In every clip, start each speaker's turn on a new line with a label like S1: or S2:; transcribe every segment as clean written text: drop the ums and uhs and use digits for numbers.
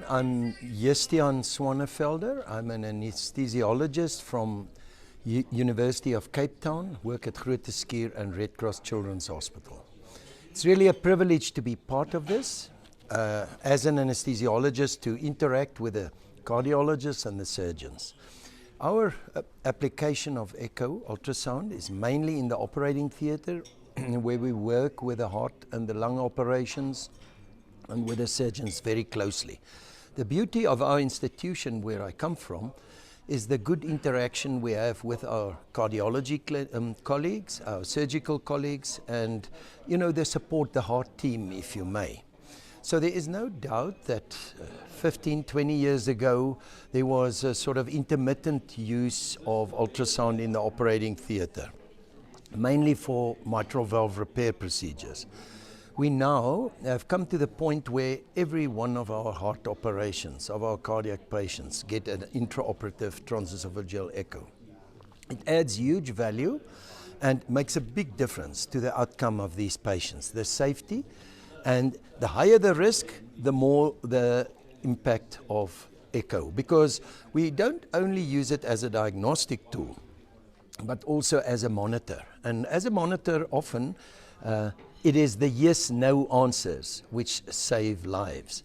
S1: I'm Justiaan Swanevelder. I'm an anesthesiologist from University of Cape Town, work at Groote Schuur and Red Cross Children's Hospital. It's really a privilege to be part of this, as an anesthesiologist, to interact with the cardiologists and the surgeons. Our application of echo ultrasound is mainly in the operating theatre, where we work with the heart and the lung operations and with the surgeons very closely. The beauty of our institution, where I come from, is the good interaction we have with our cardiology colleagues, our surgical colleagues, and the support the heart team, if you may. So there is no doubt that 15, 20 years ago, there was a sort of intermittent use of ultrasound in the operating theatre, mainly for mitral valve repair procedures. We now have come to the point where every one of our heart operations, of our cardiac patients, get an intraoperative transesophageal echo. It adds huge value and makes a big difference to the outcome of these patients, the safety, and the higher the risk, the more the impact of echo, because we don't only use it as a diagnostic tool, but also as a monitor. And as a monitor, often it is the yes-no answers which save lives.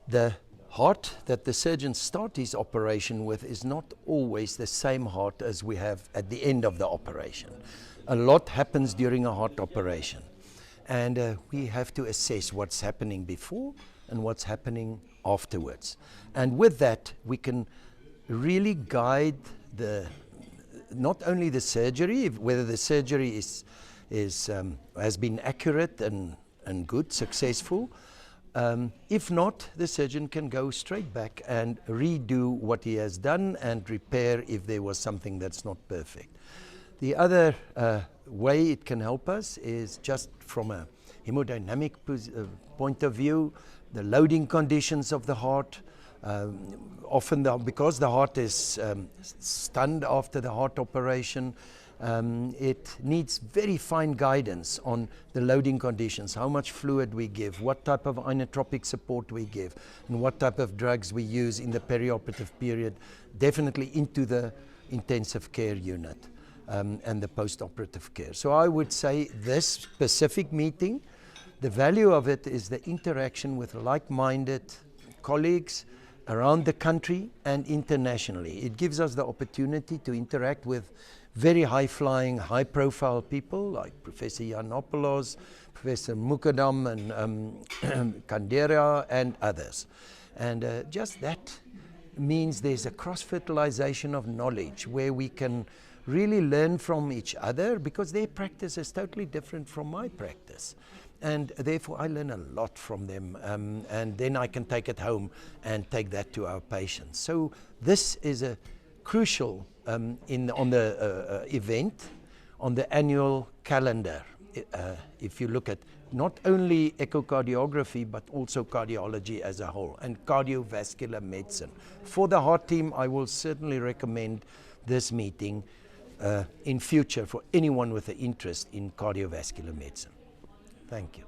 S1: The heart that the surgeon starts his operation with is not always the same heart as we have at the end of the operation. A lot happens during a heart operation, and we have to assess what's happening before and what's happening afterwards. And with that, we can really guide not only the surgery, whether the surgery has been accurate and good, successful. If not, the surgeon can go straight back and redo what he has done and repair if there was something that's not perfect. The other way it can help us is just from a hemodynamic point of view, the loading conditions of the heart. Often because the heart is stunned after the heart operation, it needs very fine guidance on the loading conditions, how much fluid we give, what type of inotropic support we give, and what type of drugs we use in the perioperative period, definitely into the intensive care unit and the post-operative care. So I would say this specific meeting, the value of it is the interaction with like-minded colleagues around the country and internationally. It gives us the opportunity to interact with very high-flying, high-profile people like Professor Yiannopoulos, Professor Mukadam, and Kandera, and others. And just that means there's a cross-fertilization of knowledge where we can really learn from each other, because their practice is totally different from my practice. And therefore I learn a lot from them, and then I can take it home and take that to our patients. So this is a crucial on the event, on the annual calendar, if you look at not only echocardiography but also cardiology as a whole, and cardiovascular medicine. For the heart team, I will certainly recommend this meeting in future for anyone with an interest in cardiovascular medicine. Thank you.